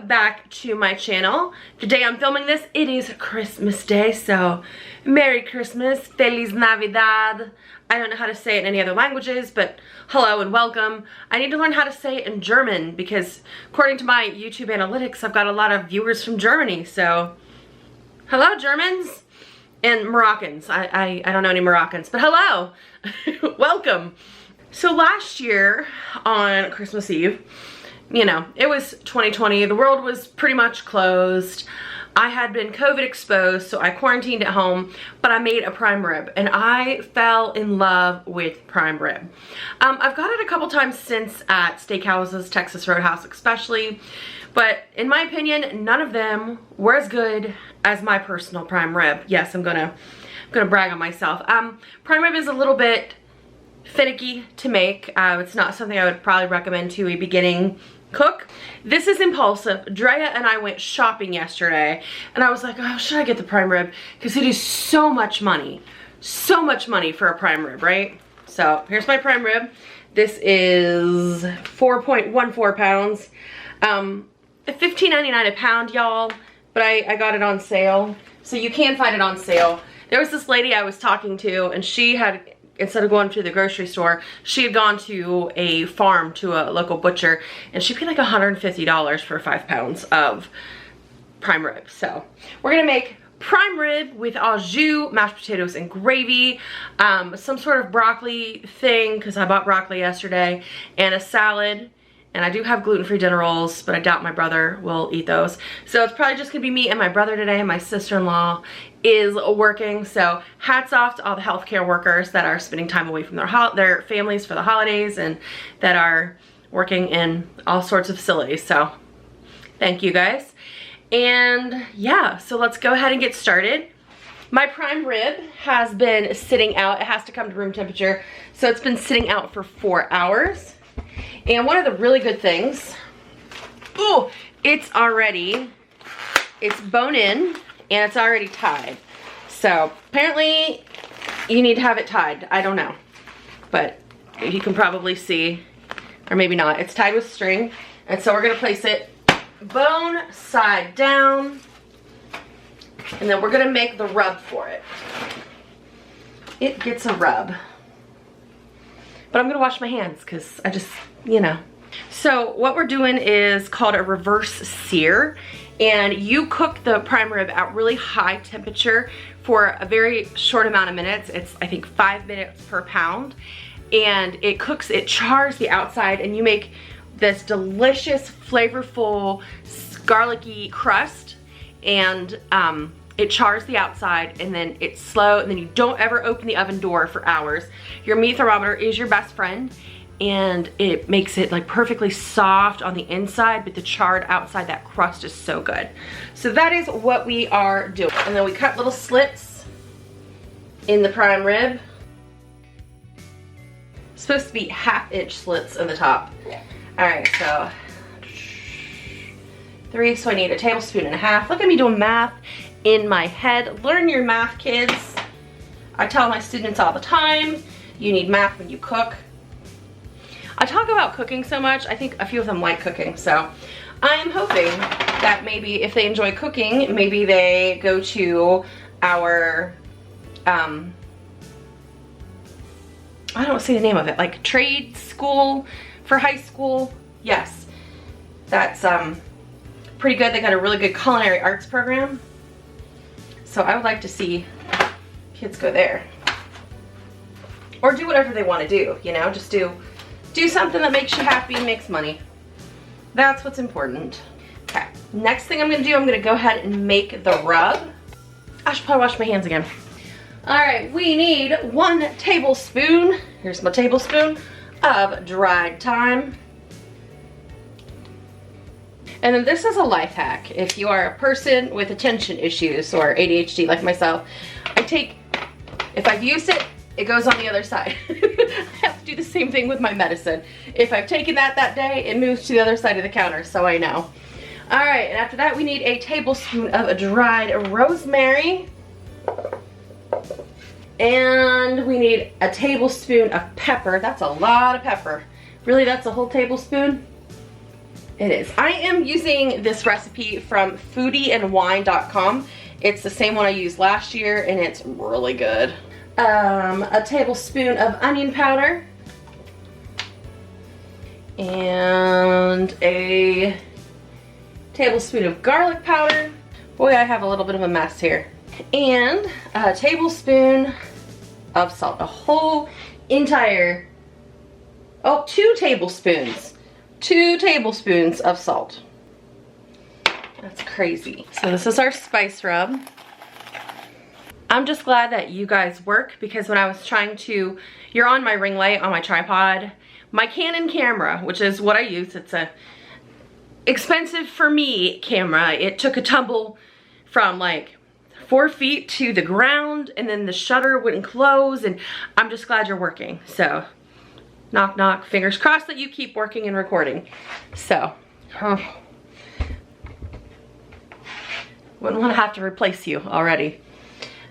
back to my channel. The day I'm filming this, it is Christmas Day, so Merry Christmas, Feliz Navidad. I don't know how to say it in any other languages, but hello and welcome. I need to learn how to say it in German because according to my YouTube analytics, I've got a lot of viewers from Germany, so hello Germans and Moroccans. I don't know any Moroccans, but hello, welcome. So last year on Christmas Eve, you know, it was 2020, the world was pretty much closed. I had been COVID exposed, so I quarantined at home, but I made a prime rib and I fell in love with prime rib. I've got it a couple times since at steakhouses, Texas Roadhouse especially, but in my opinion, none of them were as good as my personal prime rib. Yes, I'm gonna brag on myself. Prime rib is a little bit finicky to make. It's not something I would probably recommend to a beginning cook. This is impulsive. Drea and I went shopping yesterday and I was like, oh, should I get the prime rib? Because it is so much money for a prime rib, right? So here's my prime rib. This is 4.14 pounds. $15.99 a pound, y'all, but I got it on sale. So you can find it on sale. There was this lady I was talking to and she had, instead of going to the grocery store, she had gone to a farm, to a local butcher, and she paid like $150 for 5 pounds of prime rib. So we're gonna make prime rib with au jus, mashed potatoes and gravy, some sort of broccoli thing, because I bought broccoli yesterday, and a salad. And I do have gluten-free dinner rolls, but I doubt my brother will eat those. So it's probably just gonna be me and my brother today. My sister-in-law is working, so hats off to all the healthcare workers that are spending time away from their families for the holidays and that are working in all sorts of facilities. So thank you guys. And yeah, so let's go ahead and get started. My prime rib has been sitting out. It has to come to room temperature. So it's been sitting out for 4 hours. And one of the really good things, ooh, it's bone in and it's already tied. So apparently you need to have it tied. I don't know, but you can probably see, or maybe not. It's tied with string. And so we're gonna place it bone side down, and then we're gonna make the rub for it. It gets a rub. But I'm gonna wash my hands because I just, you know. So what we're doing is called a reverse sear, and you cook the prime rib at really high temperature for a very short amount of minutes. It's, I think, 5 minutes per pound, and it cooks, it chars the outside, and you make this delicious, flavorful, garlicky crust, and it chars the outside, and then it's slow, and then you don't ever open the oven door for hours. Your meat thermometer is your best friend, and it makes it like perfectly soft on the inside, but the charred outside, that crust is so good. So that is what we are doing. And then we cut little slits in the prime rib. It's supposed to be 1/2-inch slits in the top. All right, so 3, so I need 1.5 tablespoons. Look at me doing math in my head. Learn your math, kids. I tell my students all the time, you need math when you cook. I talk about cooking so much, I think a few of them like cooking, so I'm hoping that maybe if they enjoy cooking, maybe they go to our, I don't see the name of it, like trade school for high school. Yes, that's pretty good. They got a really good culinary arts program. So I would like to see kids go there. Or do whatever they want to do, you know, just do something that makes you happy and makes money. That's what's important. Okay, next thing I'm gonna do, I'm gonna go ahead and make the rub. I should probably wash my hands again. All right, we need 1 tablespoon, here's my tablespoon, of dried thyme. And then this is a life hack. If you are a person with attention issues or ADHD like myself, if I've used it, it goes on the other side. I have to do the same thing with my medicine. If I've taken that day, it moves to the other side of the counter, so I know. All right, and after that, we need 1 tablespoon of dried rosemary. And we need 1 tablespoon of pepper. That's a lot of pepper. Really, that's a whole tablespoon? It is. I am using this recipe from foodieandwine.com. It's the same one I used last year and it's really good. A tablespoon of onion powder. And a tablespoon of garlic powder. Boy, I have a little bit of a mess here. And a tablespoon of salt. A whole entire, 2 tablespoons. 2 tablespoons of salt. That's crazy. So this is our spice rub. I'm just glad that you guys work, because when I was trying to, you're on my ring light on my tripod, my Canon camera, which is what I use, it's a expensive for me camera. It took a tumble from like 4 feet to the ground, and then the shutter wouldn't close, and I'm just glad you're working. So knock knock, fingers crossed that you keep working and recording. So wouldn't want to have to replace you already.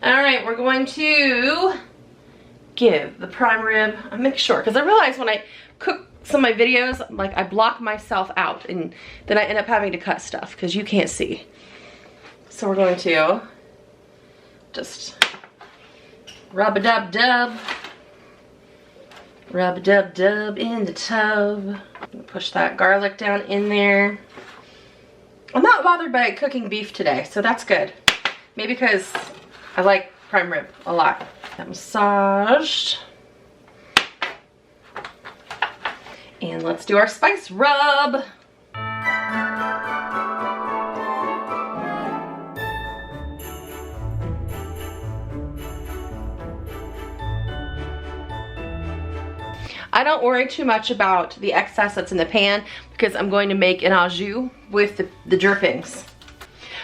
All right, we're going to give the prime rib a make sure, because I realize when I cook some of my videos, like I block myself out and then I end up having to cut stuff because you can't see. So we're going to just rub-a-dub-dub. Rub-a-dub-dub in the tub. Push that garlic down in there. I'm not bothered by cooking beef today, so that's good. Maybe because I like prime rib a lot. Massaged. And let's do our spice rub. I don't worry too much about the excess that's in the pan, because I'm going to make an au jus with the drippings.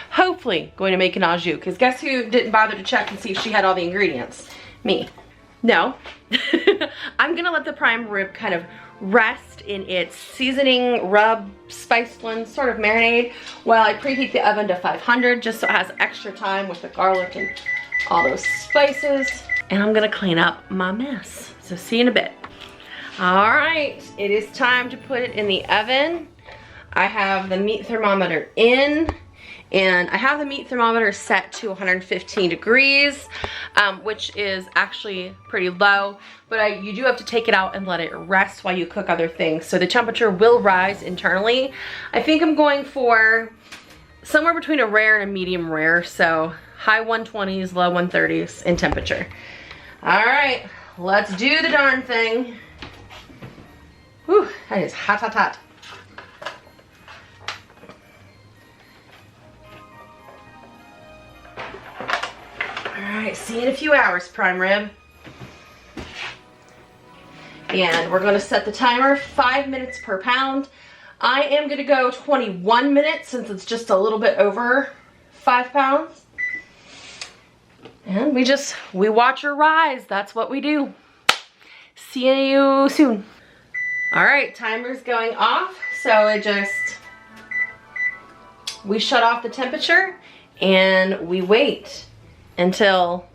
Hopefully going to make an au jus, because guess who didn't bother to check and see if she had all the ingredients? Me. No. I'm gonna let the prime rib kind of rest in its seasoning, rub, spice blend, sort of marinade, while I preheat the oven to 500 just so it has extra time with the garlic and all those spices. And I'm gonna clean up my mess. So see you in a bit. All right, it is time to put it in the oven. I have the meat thermometer in, and I have the meat thermometer set to 115 degrees, which is actually pretty low, but you do have to take it out and let it rest while you cook other things. So the temperature will rise internally. I think I'm going for somewhere between a rare and a medium rare, so high 120s, low 130s in temperature. All right, let's do the darn thing. Whew, that is hot, hot, hot. All right, see you in a few hours, prime rib. And we're gonna set the timer 5 minutes per pound. I am gonna go 21 minutes since it's just a little bit over 5 pounds. And we watch her rise. That's what we do. See you soon. All right, timer's going off. So we shut off the temperature and we wait until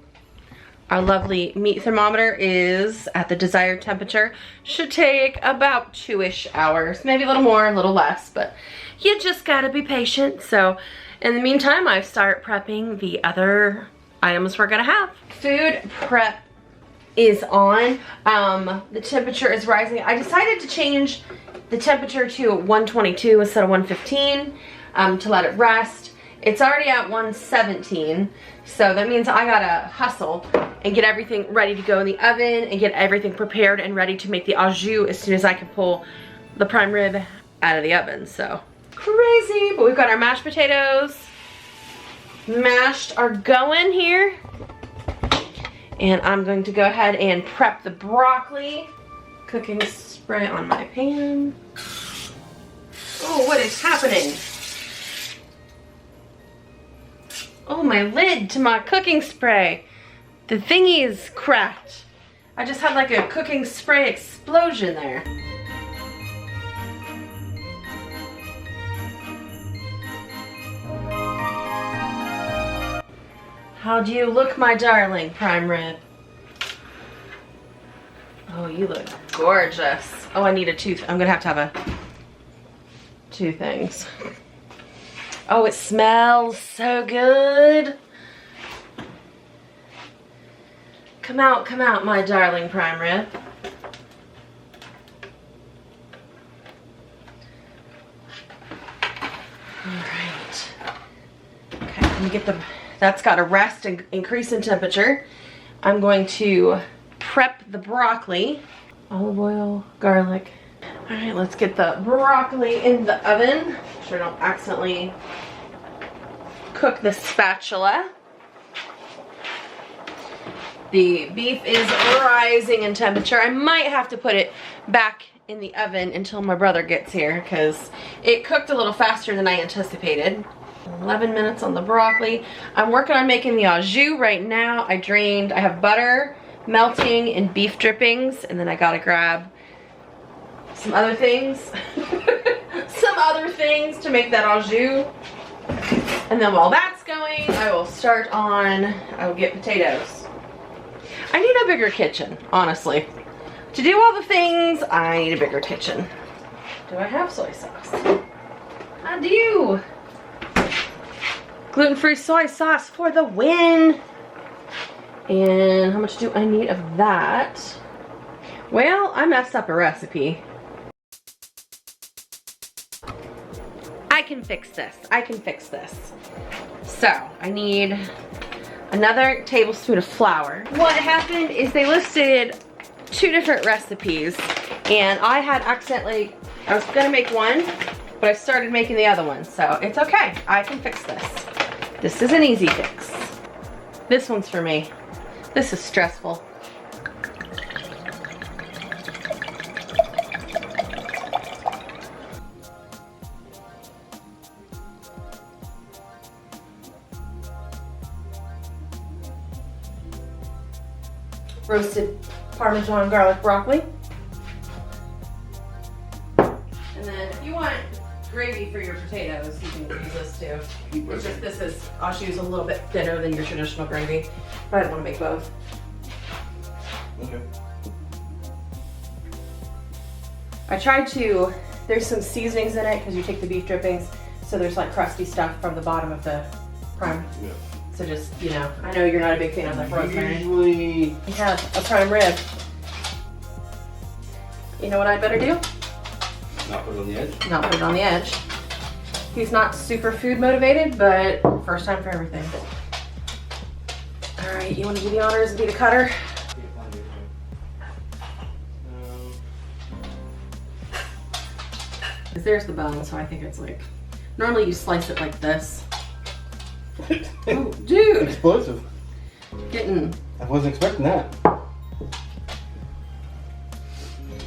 our lovely meat thermometer is at the desired temperature. Should take about 2-ish hours, maybe a little more, a little less, but you just gotta be patient. So in the meantime, I start prepping the other items we're gonna have. Food prep is on. The temperature is rising. I decided to change the temperature to 122 instead of 115 to let it rest. It's already at 117, so that means I gotta hustle and get everything ready to go in the oven and get everything prepared and ready to make the au jus as soon as I can pull the prime rib out of the oven. So crazy, but we've got our mashed potatoes mashed are going here. And I'm going to go ahead and prep the broccoli. Cooking spray on my pan. Oh, what is happening? Oh, my lid to my cooking spray. The thingy is cracked. I just had like a cooking spray explosion there. How do you look, my darling prime rib? Oh, you look gorgeous. Oh, I need a tooth. I'm gonna have to have a 2 things. Oh, it smells so good. Come out, my darling prime rib. Alright. Okay, let me get that's got to rest and increase in temperature. I'm going to prep the broccoli. Olive oil, garlic. Alright, let's get the broccoli in the oven. Make sure I don't accidentally cook the spatula. The beef is rising in temperature. I might have to put it back in the oven until my brother gets here because it cooked a little faster than I anticipated. 11 minutes on the broccoli. I'm working on making the au jus right now. I have butter melting and beef drippings, and then I gotta grab some other things. Some other things to make that au jus. And then while that's going, I will get potatoes. I need a bigger kitchen, honestly. To do all the things, I need a bigger kitchen. Do I have soy sauce? I do. Gluten-free soy sauce for the win. And how much do I need of that? Well, I messed up a recipe. I can fix this. I can fix this. So, I need another tablespoon of flour. What happened is they listed 2 different recipes, and I was gonna make one, but I started making the other one, so it's okay. I can fix this. This is an easy fix. This one's for me. This is stressful. Roasted Parmesan garlic broccoli. And then if you want gravy for your potatoes, you can use this too. It's just I'll use a little bit thinner than your traditional gravy, but I don't want to make both. Okay. I tried to, there's some seasonings in it because you take the beef drippings, so there's like crusty stuff from the bottom of the prime. Yeah. So just, you know, I know you're not a big fan of like rosemary. Usually You have a prime rib. You know what I'd better do? not put it on the edge. Not put it on the edge. He's not super food motivated, but first time for everything. All right, you want to do the honors and be the cutter? Because there's the bone, so I think it's like, normally you slice it like this. Oh, dude! Explosive. I wasn't expecting that.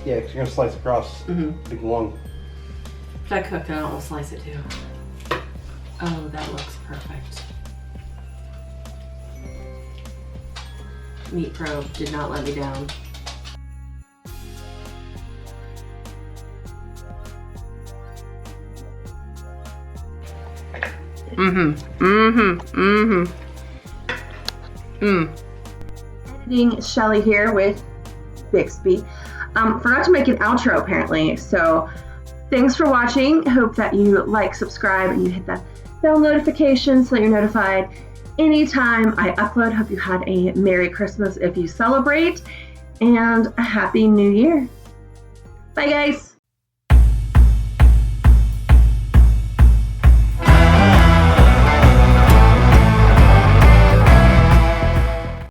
Yeah, because you're gonna slice across big and long. If I cook, I don't want to slice it too. Oh, that looks perfect. Meat Probe did not let me down. Editing Shelly here with Bixby. Forgot to make an outro apparently, so thanks for watching. Hope that you like, subscribe, and you hit the bell notification so that you're notified anytime I upload. Hope you had a Merry Christmas if you celebrate, and a Happy New Year. Bye guys.